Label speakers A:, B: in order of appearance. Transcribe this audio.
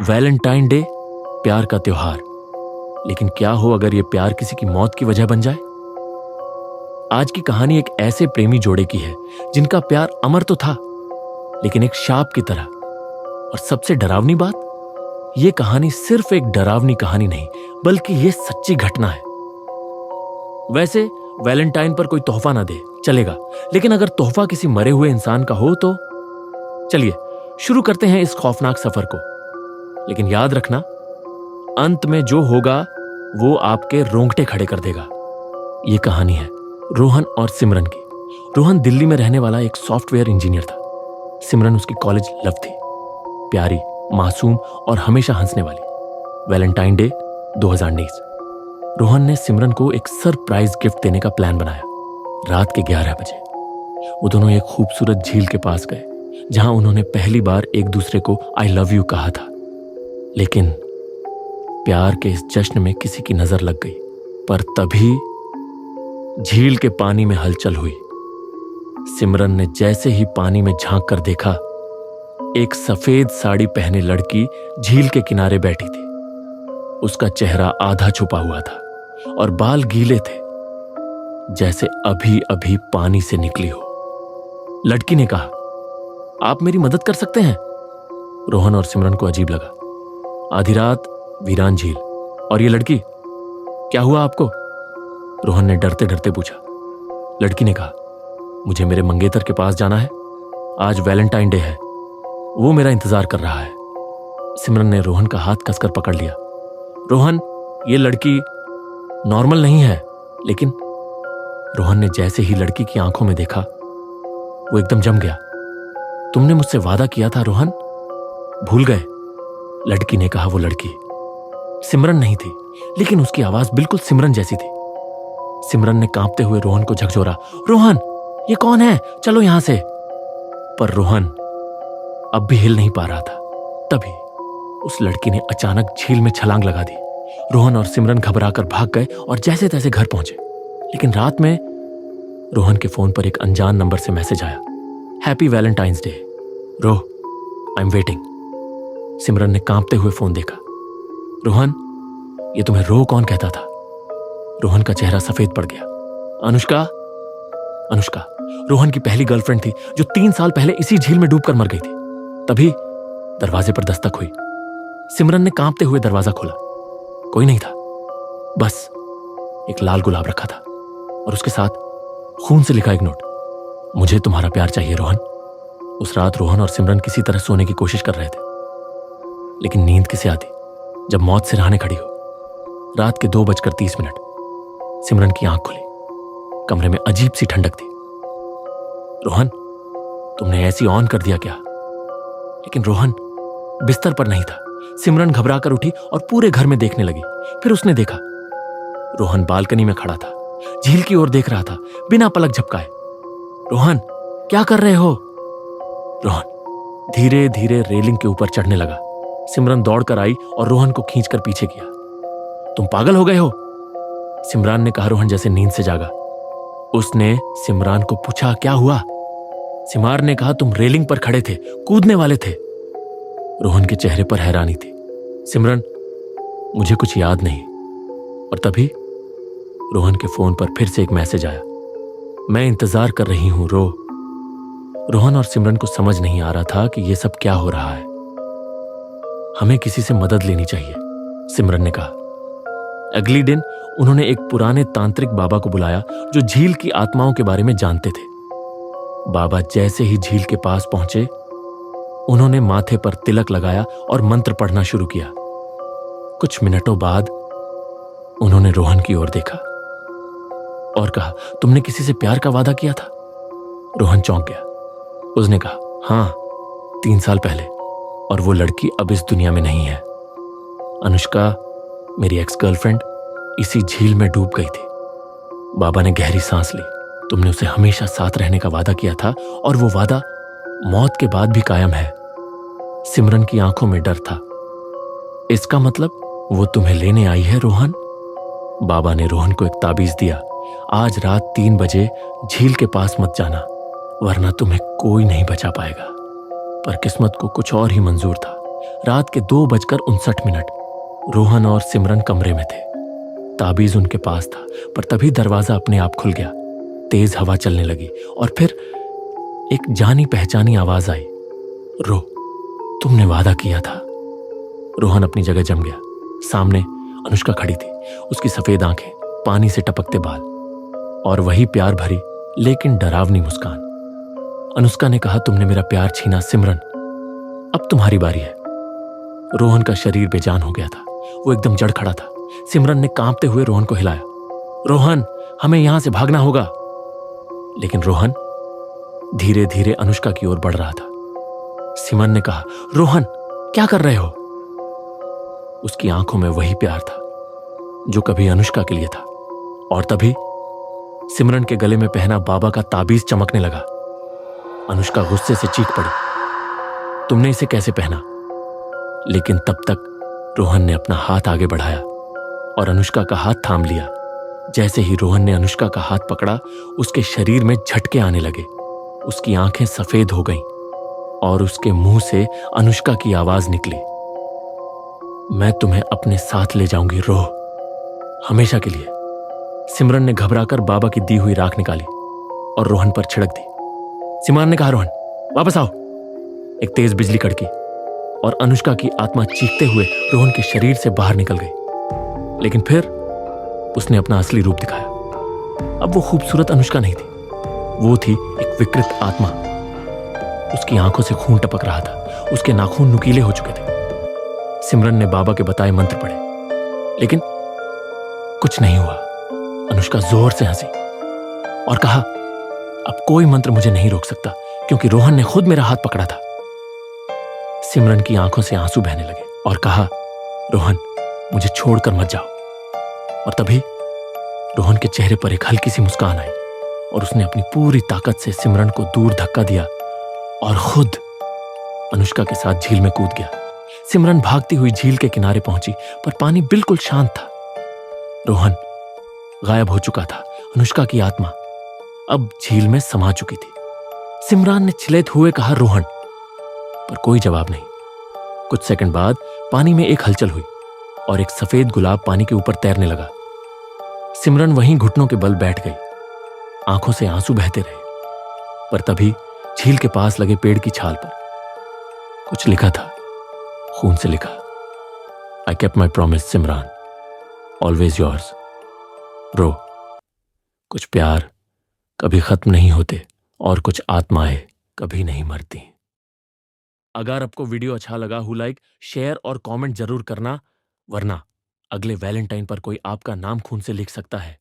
A: Valentine day, प्यार का त्योहार। लेकिन क्या हो अगर यह प्यार किसी की मौत की वजह बन जाए? आज की कहानी एक ऐसे प्रेमी जोड़े की है जिनका प्यार अमर तो था, लेकिन एक शाप की तरह। और सबसे डरावनी बात, यह कहानी सिर्फ एक डरावनी कहानी नहीं, बल्कि यह सच्ची घटना है। वैसे वैलेंटाइन पर कोई तोहफा ना दे चलेगा, लेकिन अगर तोहफा किसी मरे हुए इंसान का हो तो चलिए शुरू करते हैं इस खौफनाक सफर को। लेकिन याद रखना, अंत में जो होगा वो आपके रोंगटे खड़े कर देगा। यह कहानी है रोहन और सिमरन की। रोहन दिल्ली में रहने वाला एक सॉफ्टवेयर इंजीनियर था। सिमरन उसकी कॉलेज लव थी, प्यारी, मासूम और हमेशा हंसने वाली। Valentine day 2019। रोहन ने सिमरन को एक सरप्राइज गिफ्ट देने का प्लान बनाया। रात के 11 बजे वो दोनों एक खूबसूरत झील के पास गए, जहां उन्होंने पहली बार एक दूसरे को आई लव यू कहा था। लेकिन प्यार के इस जश्न में किसी की नजर लग गई। पर तभी झील के पानी में हलचल हुई। सिमरन ने जैसे ही पानी में झांक कर देखा, एक सफेद साड़ी पहने लड़की झील के किनारे बैठी थी। उसका चेहरा आधा छुपा हुआ था और बाल गीले थे, जैसे अभी अभी पानी से निकली हो। लड़की ने कहा, आप मेरी मदद कर सकते हैं? रोहन और सिमरन को अजीब लगा। आधी रात, वीरान झील, और ये लड़की, क्या हुआ आपको? रोहन ने डरते डरते पूछा। लड़की ने कहा, मुझे मेरे मंगेतर के पास जाना है। आज वैलेंटाइन डे है, वो मेरा इंतजार कर रहा है। सिमरन ने रोहन का हाथ कसकर पकड़ लिया। रोहन, ये लड़की नॉर्मल नहीं है। लेकिन रोहन ने जैसे ही लड़की की आंखों में देखा, वो एकदम जम गया। तुमने मुझसे वादा किया था रोहन, भूल गए? लड़की ने कहा। वो लड़की सिमरन नहीं थी, लेकिन उसकी आवाज बिल्कुल सिमरन जैसी थी। सिमरन ने कांपते हुए रोहन को झकझोरा, रोहन, ये कौन है? चलो यहां से। पर रोहन अब भी हिल नहीं पा रहा था। तभी उस लड़की ने अचानक झील में छलांग लगा दी। रोहन और सिमरन घबराकर भाग गए और जैसे तैसे घर पहुंचे। लेकिन रात में रोहन के फोन पर एक अनजान नंबर से मैसेज आया, happy Valentine's day, Ro, I am waiting. Simran ने कांपते हुए फोन देखा। रोहन, ये तुम्हें रो कौन कहता था? रोहन का चेहरा सफेद पड़ गया। अनुष्का। अनुष्का रोहन की पहली गर्लफ्रेंड थी, जो 3 साल पहले इसी झील में डूबकर मर गई थी। तभी दरवाजे पर दस्तक हुई। सिमरन ने कांपते हुए दरवाजा खोला। कोई नहीं था, बस एक लाल गुलाब रखा था और उसके साथ खून से लिखा एक नोट, मुझे तुम्हारा प्यार चाहिए रोहन। उस रात रोहन और सिमरन किसी तरह सोने की कोशिश कर रहे थे, लेकिन नींद किसे आती जब मौत सिरहाने खड़ी हो। रात के 2:30 सिमरन की आंख खुली। कमरे में अजीब सी ठंडक थी। रोहन, तुमने ऐसी ऑन कर दिया क्या? लेकिन रोहन बिस्तर पर नहीं था। सिमरन घबराकर उठी और पूरे घर में देखने लगी। फिर उसने देखा, रोहन बालकनी में खड़ा था, झील की ओर देख रहा था, बिना पलक झपकाए। रोहन, क्या कर रहे हो? रोहन धीरे धीरे रेलिंग के ऊपर चढ़ने लगा। सिमरन दौड़कर आई और रोहन को खींचकर पीछे किया। तुम पागल हो गए हो? सिमरन ने कहा। रोहन जैसे नींद से जागा। उसने सिमरन को पूछा, क्या हुआ? सिमरन ने कहा, तुम रेलिंग पर खड़े थे, कूदने वाले थे। रोहन के चेहरे पर हैरानी थी। सिमरन, मुझे कुछ याद नहीं। और तभी रोहन के फोन पर फिर से एक मैसेज आया, मैं इंतजार कर रही हूं, रो। रोहन और सिमरन को समझ नहीं आ रहा था कि यह सब क्या हो रहा है। हमें किसी से मदद लेनी चाहिए, सिमरन ने कहा। अगली दिन उन्होंने एक पुराने तांत्रिक बाबा को बुलाया, जो झील की आत्माओं के बारे में जानते थे। बाबा जैसे ही झील के पास पहुंचे, उन्होंने माथे पर तिलक लगाया और मंत्र पढ़ना शुरू किया। कुछ मिनटों बाद उन्होंने रोहन की ओर देखा और कहा, तुमने किसी से प्यार का वादा किया था? रोहन चौंक गया। उसने कहा, हां, 3 साल पहले, और वो लड़की अब इस दुनिया में नहीं है। अनुष्का, मेरी एक्स गर्लफ्रेंड, इसी झील में डूब गई थी। बाबा ने गहरी सांस ली। तुमने उसे हमेशा साथ रहने का वादा किया था, और वो वादा मौत के बाद भी कायम है। सिमरन की आंखों में डर था। इसका मतलब वो तुम्हें लेने आई है रोहन? बाबा ने रोहन को एक ताबीज दिया, आज रात 3 बजे झील के पास मत जाना, वरना तुम्हें कोई नहीं बचा पाएगा। पर किस्मत को कुछ और ही मंजूर था। रात के 2:59। रोहन और सिमरन कमरे में थे। ताबीज उनके पास था, पर तभी दरवाजा अपने आप खुल गया। तेज हवा चलने लगी और फिर एक जानी पहचानी आवाज आई, रो, तुमने वादा किया था। रोहन अपनी जगह जम गया। सामने अनुष्का खड़ी थी, उसकी सफेद आंखें, पानी से टपकते बाल और वही प्यार भरी लेकिन डरावनी मुस्कान। अनुष्का ने कहा, तुमने मेरा प्यार छीना सिमरन, अब तुम्हारी बारी है। रोहन का शरीर बेजान हो गया था, वो एकदम जड़ खड़ा था। सिमरन ने कांपते हुए रोहन को हिलाया, रोहन, हमें यहां से भागना होगा। लेकिन रोहन धीरे धीरे अनुष्का की ओर बढ़ रहा था। सिमरन ने कहा, रोहन, क्या कर रहे हो? उसकी आंखों में वही प्यार था जो कभी अनुष्का के लिए था। और तभी सिमरन के गले में पहना बाबा का ताबीज चमकने लगा। अनुष्का गुस्से से चीख पड़ी, तुमने इसे कैसे पहना? लेकिन तब तक रोहन ने अपना हाथ आगे बढ़ाया और अनुष्का का हाथ थाम लिया। जैसे ही रोहन ने अनुष्का का हाथ पकड़ा, उसके शरीर में झटके आने लगे। उसकी आंखें सफेद हो गईं और उसके मुंह से अनुष्का की आवाज निकली, मैं तुम्हें अपने साथ ले जाऊंगी रोह, हमेशा के लिए। सिमरन ने घबराकर बाबा की दी हुई राख निकाली और रोहन पर छिड़क दी। सिमरन ने कहा, रोहन, वापस आओ। एक तेज बिजली कड़की और अनुष्का की आत्मा चीखते हुए रोहन के शरीर से बाहर निकल गई। लेकिन फिर उसने अपना असली रूप दिखाया। अब वो खूबसूरत अनुष्का नहीं थी, वो थी एक विकृत आत्मा। उसकी आंखों से खून टपक रहा था, उसके नाखून नुकीले हो चुके थे। सिमरन ने बाबा के बताए मंत्र पढ़े, लेकिन कुछ नहीं हुआ। अनुष्का जोर से हंसी और कहा, अब कोई मंत्र मुझे नहीं रोक सकता, क्योंकि रोहन ने खुद मेरा हाथ पकड़ा था। सिमरन की आंखों से आंसू बहने लगे और कहा, रोहन, मुझे छोड़कर मत जाओ। और तभी रोहन के चेहरे पर एक हल्की सी मुस्कान आई और उसने अपनी पूरी ताकत से सिमरन को दूर धक्का दिया और खुद अनुष्का के साथ झील में कूद गया। सिमरन भागती हुई झील के किनारे पहुंची, पर पानी बिल्कुल शांत था। रोहन गायब हो चुका था। अनुष्का की आत्मा अब झील में समा चुकी थी। सिमरन ने चिल्लाते हुए कहा, रोहन, पर कोई जवाब नहीं। कुछ सेकंड बाद पानी में एक हलचल हुई और एक सफेद गुलाब पानी के ऊपर तैरने लगा। सिमरन वहीं घुटनों के बल बैठ गई, आंखों से आंसू बहते रहे। पर तभी झील के पास लगे पेड़ की छाल पर कुछ लिखा था, खून से लिखा, I kept my promise Simran, always yours Ro. कुछ प्यार कभी खत्म नहीं होते और कुछ आत्माएं कभी नहीं मरती। अगर आपको वीडियो अच्छा लगा हो, लाइक, शेयर और कमेंट जरूर करना, वरना अगले वैलेंटाइन पर कोई आपका नाम खून से लिख सकता है।